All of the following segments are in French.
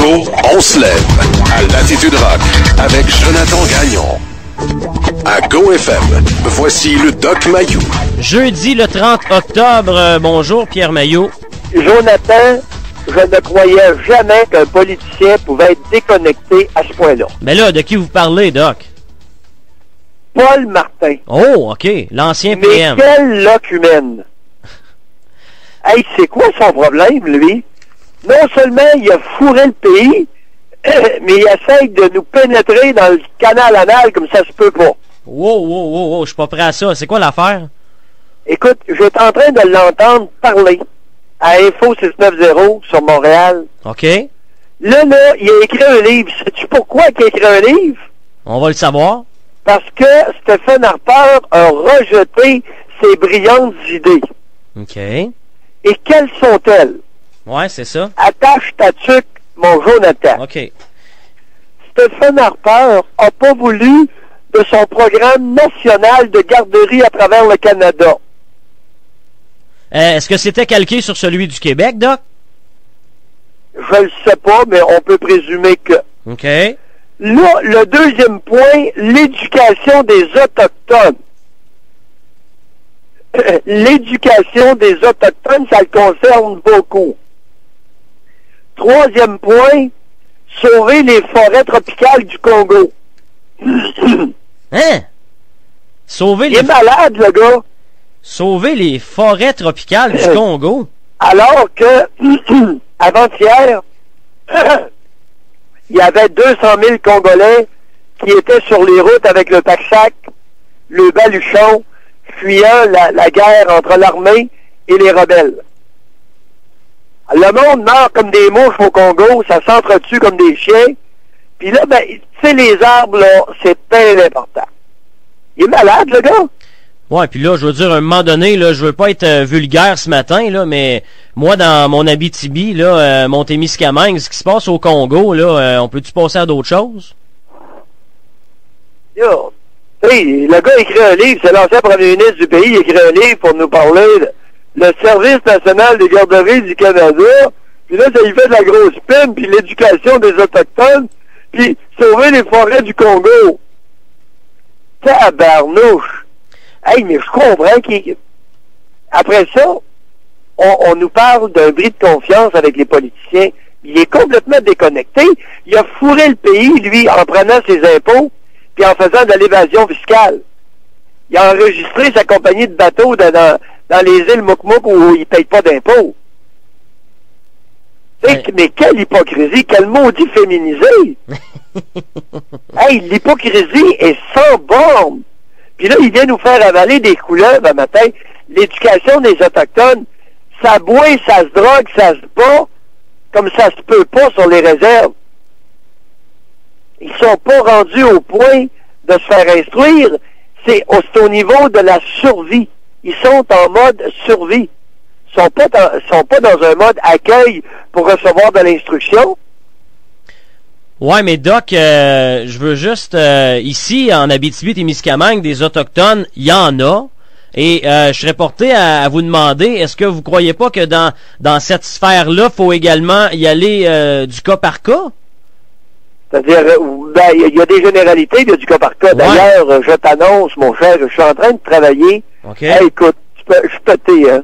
jour, on se lève à Latitude Rock avec Jonathan Gagnon. À GoFM, voici le Doc Mayou. Jeudi le 30 octobre, bonjour Pierre Maillot. Jonathan, je ne croyais jamais qu'un politicien pouvait être déconnecté à ce point-là. Mais là, de qui vous parlez, Doc? Paul Martin. Oh, OK, l'ancien Mais PM. quel locumène! Hey, c'est quoi son problème, lui? Non seulement il a fourré le pays, mais il essaie de nous pénétrer dans le canal anal comme ça se peut pas. Wow, je suis pas prêt à ça. C'est quoi l'affaire? Écoute, j'étais en train de l'entendre parler à Info 690 sur Montréal. OK, Là, il a écrit un livre. Sais-tu pourquoi il a écrit un livre? on va le savoir. Parce que Stephen Harper a rejeté ses brillantes idées. OK. Et quelles sont-elles? Ouais, c'est ça. Attache ta tuque, mon Jonathan. OK. Stephen Harper n'a pas voulu de son programme national de garderie à travers le Canada. Est-ce que c'était calqué sur celui du Québec, Doc? Je le sais pas, mais on peut présumer que. OK. Là, le deuxième point, l'éducation des Autochtones. L'éducation des Autochtones, ça le concerne beaucoup. Troisième point, sauver les forêts tropicales du Congo. Hein? Sauver Il est malade, le gars. les forêts tropicales du Congo. Alors que, avant-hier, il y avait 200 000 Congolais qui étaient sur les routes avec le pack-sac, le baluchon, fuyant la guerre entre l'armée et les rebelles. Le monde meurt comme des mouches au Congo, ça s'entretue comme des chiens. Puis là, ben, tu sais, les arbres, là, c'est très important. Il est malade, le gars. Ouais, puis là, je veux dire, à un moment donné, là, je veux pas être vulgaire ce matin, là, mais moi, dans mon Abitibi, là, Montémiscamingue, ce qui se passe au Congo, là, on peut-tu passer à d'autres choses? Yo, hey, le gars écrit un livre, c'est l'ancien premier ministre du pays, il écrit un livre pour nous parler de le Service national des garderies du Canada, puis là, ça y fait de la grosse peine, puis l'éducation des Autochtones, puis sauver les forêts du Congo. Tabarnouche! Hey, mais je comprends qu'il... Après ça, on nous parle d'un bris de confiance avec les politiciens. Il est complètement déconnecté. Il a fourré le pays, lui, en prenant ses impôts, puis en faisant de l'évasion fiscale. Il a enregistré sa compagnie de bateaux dans les îles Moukmouk où il ne paye pas d'impôts. Ouais. Mais quelle hypocrisie, quel maudit féminisé! Hey, l'hypocrisie est sans borne. Puis là, il vient nous faire avaler des couleuvres un matin. L'éducation des Autochtones, ça boit, ça se drogue, ça se bat, comme ça se peut pas sur les réserves. Ils sont pas rendus au point de se faire instruire. C'est au niveau de la survie. Ils sont en mode survie. Ils sont pas dans un mode accueil pour recevoir de l'instruction. Ouais, mais Doc, je veux juste, ici, en Abitibi-Témiscamingue, des Autochtones, il y en a. Et je serais porté à vous demander, est-ce que vous croyez pas que dans cette sphère-là, faut également y aller du cas par cas? C'est-à-dire, ben, il y a des généralités, il y a du cas par cas. Ouais. D'ailleurs, je t'annonce, mon cher, je suis en train de travailler. OK. Hey, écoute, je suis pété, hein.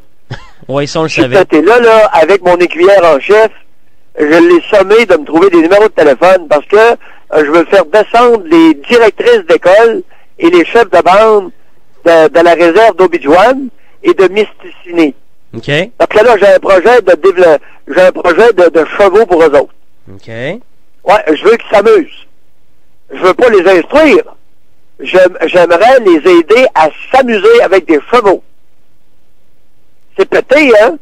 Oui, ça on le savait. Je suis pété. Là, avec mon écuyère en chef, je l'ai sommé de me trouver des numéros de téléphone parce que je veux faire descendre les directrices d'école et les chefs de bande de la réserve d'Obidjouane et de Mistassini. OK. Parce que là, j'ai un projet de chevaux pour eux autres. OK. Ouais, je veux qu'ils s'amusent. Je veux pas les instruire. J'aimerais les aider à s'amuser avec des chevaux. C'est pété, hein?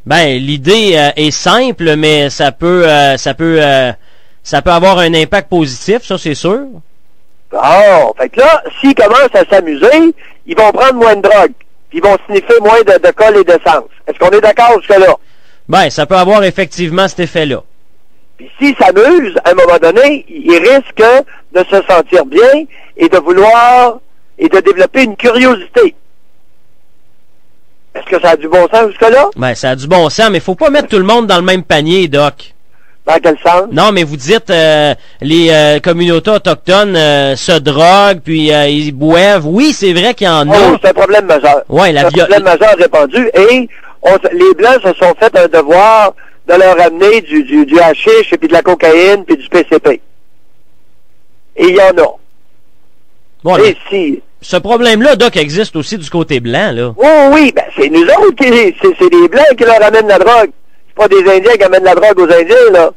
Ben, l'idée est simple, mais ça peut avoir un impact positif, ça c'est sûr. Oh, fait que là, s'ils commencent à s'amuser, ils vont prendre moins de drogue, puis ils vont sniffer moins de colle et d'essence. Est-ce qu'on est d'accord jusque-là? Ben, ça peut avoir effectivement cet effet-là. Puis s'ils s'amusent, à un moment donné, ils risquent de se sentir bien et de vouloir et de développer une curiosité. Est-ce que ça a du bon sens jusque-là? Ben, ça a du bon sens, mais faut pas mettre tout le monde dans le même panier, Doc. Dans quel sens? Non, mais vous dites les communautés autochtones se droguent, puis ils boivent. Oui, c'est vrai qu'il y en a. Oh, c'est un problème majeur. Ouais, c'est un problème majeur répandu. Et les Blancs se sont fait un devoir de leur amener du hashish, et puis de la cocaïne, puis du PCP. Et il y en a. Bon, et si... Ce problème-là, Doc, existe aussi du côté blanc, là. Oh oui, ben c'est nous autres c'est les Blancs qui leur amènent la drogue. C'est pas des Indiens qui amènent la drogue aux Indiens, là.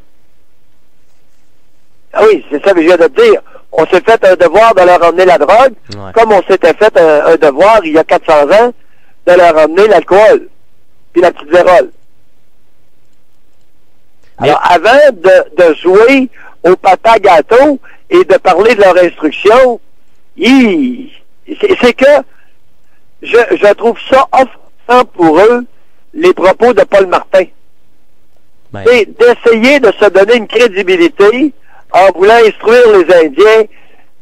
Ah oui, c'est ça que je viens de te dire. On s'est fait un devoir de leur emmener la drogue, comme on s'était fait un devoir, il y a 400 ans, de leur emmener l'alcool, puis la petite vérole. Alors, avant de jouer au papa gâteau et de parler de leur instruction, c'est que je trouve ça offensant pour eux, les propos de Paul Martin. C'est d'essayer de se donner une crédibilité en voulant instruire les Indiens.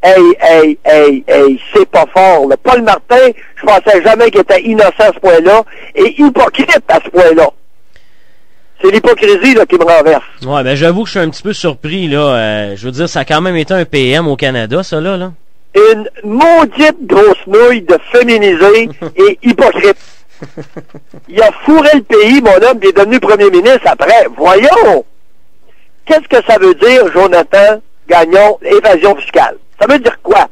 Hey, c'est pas fort. Là. Paul Martin, je pensais jamais qu'il était innocent à ce point-là et hypocrite à ce point-là. C'est l'hypocrisie là, qui me renverse. Ouais, ben j'avoue que je suis un petit peu surpris, là. Je veux dire, ça a quand même été un PM au Canada, ça, là. Une maudite grosse nouille de féminisé et hypocrite. Il a fourré le pays, mon homme, il est devenu premier ministre après. Voyons! Qu'est-ce que ça veut dire, Jonathan Gagnon, évasion fiscale? Ça veut dire quoi?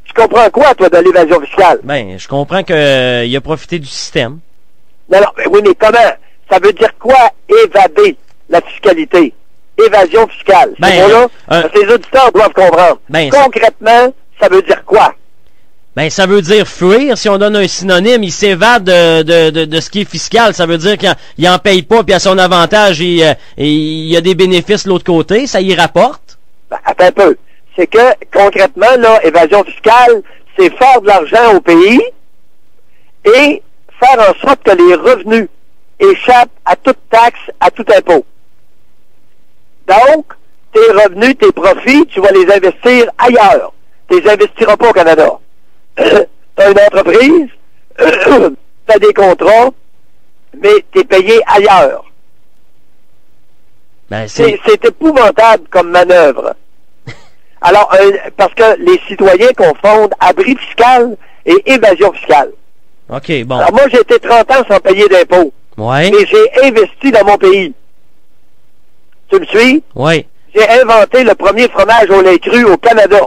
Tu comprends quoi, toi, de l'évasion fiscale? Ben, je comprends qu'il a profité du système. Non, oui, mais comment? Ça veut dire quoi, évader la fiscalité? Évasion fiscale. Ben, là, les auditeurs doivent comprendre. Ben, concrètement, ça veut dire quoi? Ben, ça veut dire fuir. Si on donne un synonyme, il s'évade de ce qui est fiscal. Ça veut dire qu'il en paye pas, puis à son avantage, il y a des bénéfices de l'autre côté. Ça y rapporte. Ben, attends un peu. C'est que, concrètement, là, évasion fiscale, c'est faire de l'argent au pays et faire en sorte que les revenus échappent à toute taxe, à tout impôt. Donc, tes revenus, tes profits, tu vas les investir ailleurs. Tu les investiras pas au Canada. T'as une entreprise, t'as des contrats, mais t'es payé ailleurs. Ben, c'est épouvantable comme manœuvre. Alors, parce que les citoyens confondent abri fiscal et évasion fiscale. OK, bon. Alors moi, j'ai été 30 ans sans payer d'impôts. Ouais. Et j'ai investi dans mon pays. Tu me suis? Oui. J'ai inventé le premier fromage au lait cru au Canada.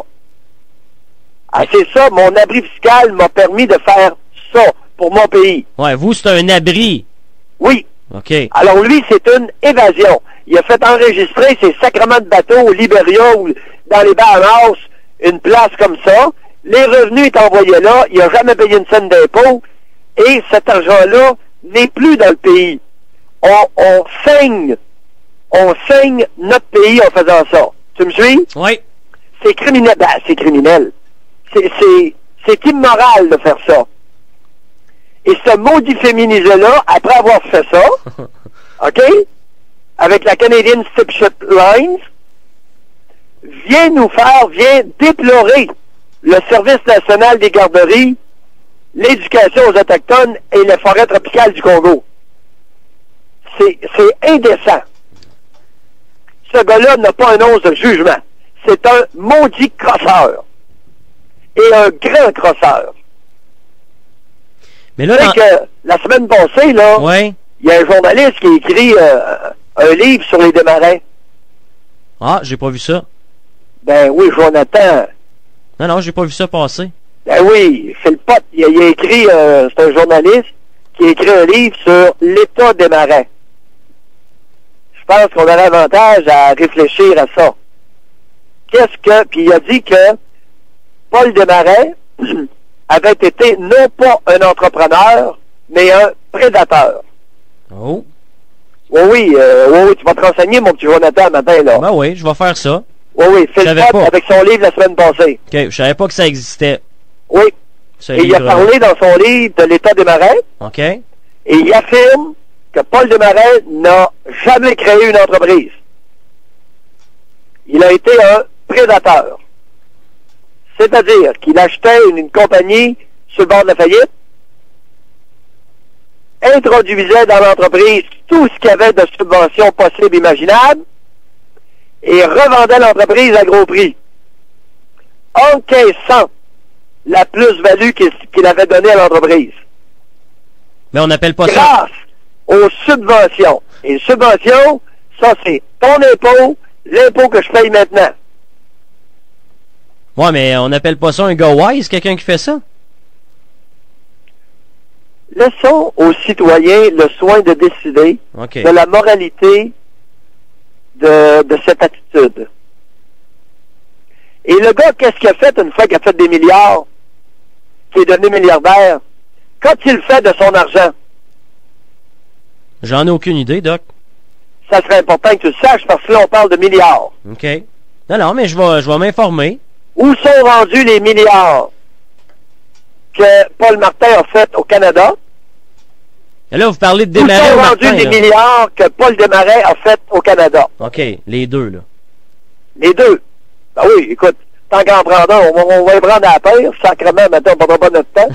Ah, c'est ça, mon abri fiscal m'a permis de faire ça pour mon pays. Ouais, vous, c'est un abri. Oui. OK. Alors lui, c'est une évasion. Il a fait enregistrer ses sacrements de bateau au Libéria ou dans les Bahamas, une place comme ça. Les revenus est envoyés là, il n'a jamais payé une scène d'impôt, et cet argent-là n'est plus dans le pays. On saigne notre pays en faisant ça. Tu me suis? Oui. C'est criminel. Ben, c'est criminel. C'est immoral de faire ça. Et ce maudit féminisé-là, après avoir fait ça, OK, avec la Canadian Steamship Lines, vient déplorer le Service national des garderies, l'éducation aux Autochtones et les forêts tropicales du Congo. C'est indécent. Ce gars-là n'a pas un once de jugement. C'est un maudit crosseur. Et un grand crosseur. Mais là, que la semaine passée, là, ouais. Il y a un journaliste qui a écrit un livre sur les démarins. Ah, j'ai pas vu ça. Ben oui, Jonathan. Non, j'ai pas vu ça passer. Ben oui, c'est le pote. Il a écrit, c'est un journaliste qui a écrit un livre sur l'état des marais. Je pense qu'on aurait avantage à réfléchir à ça. Puis il a dit que Paul Desmarais avait été non pas un entrepreneur, mais un prédateur. Oh. Oui, tu vas te renseigner, mon petit Jonathan, matin, là. Ben oui, je vais faire ça. Oui, c'est le pote avec son livre la semaine passée. OK, je savais pas que ça existait. Oui. Et il a parlé dans son livre de l'état des marais. OK. Et il affirme que Paul Desmarais n'a jamais créé une entreprise. Il a été un prédateur. C'est-à-dire qu'il achetait une compagnie sur le bord de la faillite, introduisait dans l'entreprise tout ce qu'il y avait de subventions possibles, imaginables, et revendait l'entreprise à gros prix, encaissant la plus-value qu'il avait donnée à l'entreprise. Mais on n'appelle pas grâce aux subventions. Et les subventions, ça c'est ton impôt, l'impôt que je paye maintenant. Ouais, mais on n'appelle pas ça un gars wise, quelqu'un qui fait ça? Laissons aux citoyens le soin de décider de la moralité de cette attitude. Et le gars, qu'est-ce qu'il a fait une fois qu'il a fait des milliards, qui est devenu milliardaire? Qu'a-t-il fait de son argent? J'en ai aucune idée, Doc. Ça serait important que tu le saches, parce que là, on parle de milliards. OK. Non, mais je vais m'informer. Où sont rendus les milliards que Paul Martin a fait au Canada? Et là, vous parlez de Desmarais. Où sont rendus les milliards que Paul Desmarais a fait au Canada? OK, les deux, là. Les deux. Ben oui, écoute, tant qu'en prendre un, on va y prendre à la paire, sacrément, maintenant, on ne prendra pas notre temps.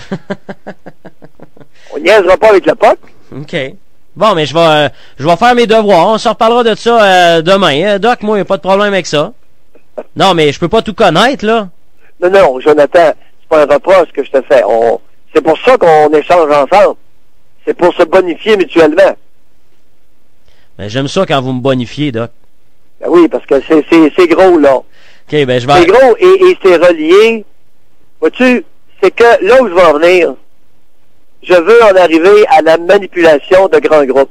On niaisera pas avec le POC. OK. Bon, mais je vais faire mes devoirs. On se reparlera de ça demain. Doc, moi, il n'y a pas de problème avec ça. Non, mais je peux pas tout connaître, là. Non, Jonathan, c'est pas un reproche que je te fais. C'est pour ça qu'on échange ensemble. C'est pour se bonifier mutuellement. Ben, j'aime ça quand vous me bonifiez, Doc. Ben oui, parce que c'est gros, là. OK, ben je vais... C'est gros et c'est relié. Vois-tu, c'est que là où je vais en venir, je veux en arriver à la manipulation de grands groupes.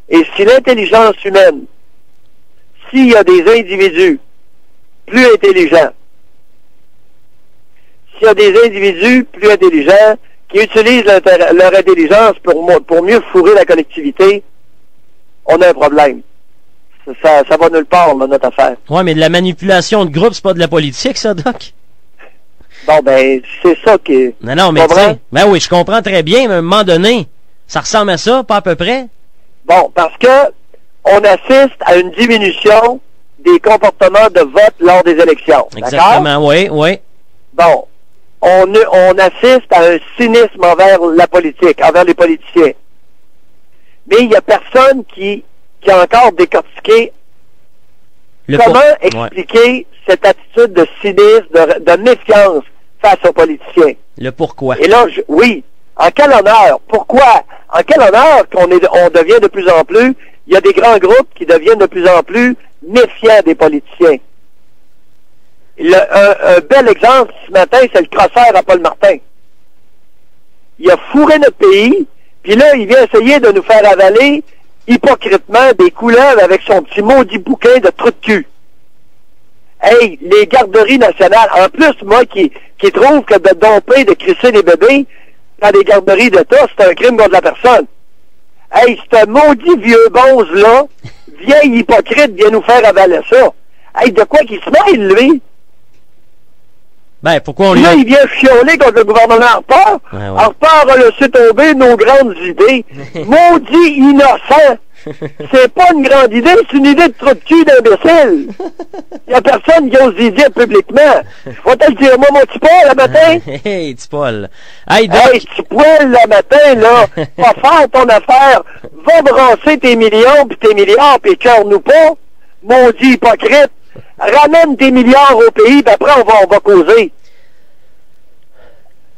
Et si l'intelligence humaine, s'il y a des individus plus intelligents, s'il y a des individus plus intelligents qui utilisent leur intelligence pour mieux fourrer la collectivité, on a un problème. Ça va nulle part, là, notre affaire. Ouais, mais de la manipulation de groupe, c'est pas de la politique, ça, Doc? Bon, ben, c'est ça qui... Non, mais tu sais, ben oui, je comprends très bien, mais à un moment donné, ça ressemble à ça, pas à peu près? Bon, parce que on assiste à une diminution des comportements de vote lors des élections. Exactement, oui. Bon, on assiste à un cynisme envers la politique, envers les politiciens. Mais il n'y a personne qui a encore décortiqué comment expliquer cette attitude de cynisme, de méfiance face aux politiciens. Le pourquoi. Et là, oui, en quel honneur? Pourquoi? En quel honneur on devient de plus en plus, il y a des grands groupes qui deviennent de plus en plus méfiants des politiciens. Un bel exemple ce matin, c'est le crosseur à Paul Martin. Il a fourré notre pays, puis là, il vient essayer de nous faire avaler hypocritement des couleuvres avec son petit maudit bouquin de trou de cul. Hey, les garderies nationales, en plus, moi qui trouve que de domper, de crisser des bébés dans des garderies d'État, c'est un crime contre la personne. Hey, ce maudit vieux bonze-là, vieil hypocrite, vient nous faire avaler ça. Hey, de quoi qu'il se mêle, lui? Ben, pourquoi on lui là, il vient fioler contre le gouvernement Harper. Ouais. Harper a laissé tomber nos grandes idées. Maudit innocent! C'est pas une grande idée, c'est une idée de trou de cul d'imbécile. Il y a personne qui ose dire publiquement. Faut te le dire, moi, mon petit Paul, le matin. Hey, petit Paul. Hey, petit Paul, le matin, là, va faire ton affaire. Va brasser tes millions, puis tes milliards, puis cœur-nous pas. Maudit hypocrite. Ramène tes milliards au pays, puis après, on va causer.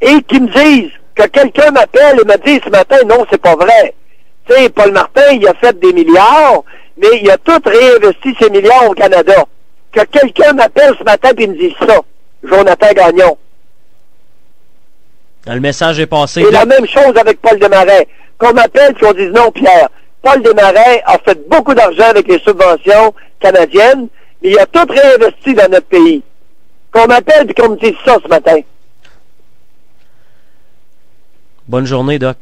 Et qu'ils me disent que quelqu'un m'appelle et me dit ce matin, non, c'est pas vrai. Tu sais, Paul Martin, il a fait des milliards, mais il a tout réinvesti ces milliards au Canada. Que quelqu'un m'appelle ce matin et me dise ça. Jonathan Gagnon. Le message est passé. Et la même chose avec Paul Desmarais. Qu'on m'appelle et qu'on dise non, Pierre. Paul Desmarais a fait beaucoup d'argent avec les subventions canadiennes, mais il a tout réinvesti dans notre pays. Qu'on m'appelle et qu'on me dise ça ce matin. Bonne journée, Doc.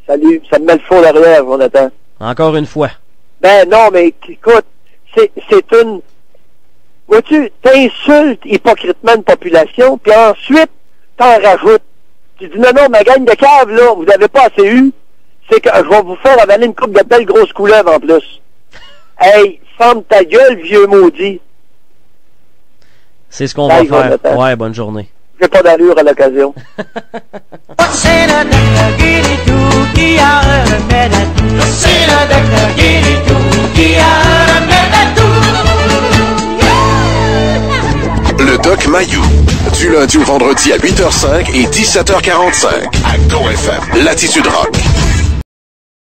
Salut, ça me met le faux derrière, Jonathan. Encore une fois. Ben non, mais écoute, c'est une... Vois-tu, t'insultes hypocritement une population, puis ensuite, t'en rajoutes. Tu dis, non, ma gang de caves, là, vous n'avez pas assez eu, c'est que je vais vous faire avaler une coupe de belles grosses couleuvres en plus. Hey, ferme ta gueule, vieux maudit. C'est ce qu'on va faire. Jonathan. Ouais, bonne journée. J'ai pas d'allure à l'occasion. C'est Mayou. Du lundi au vendredi à 8h05 et 17h45 à GoFM. Latitude Rock.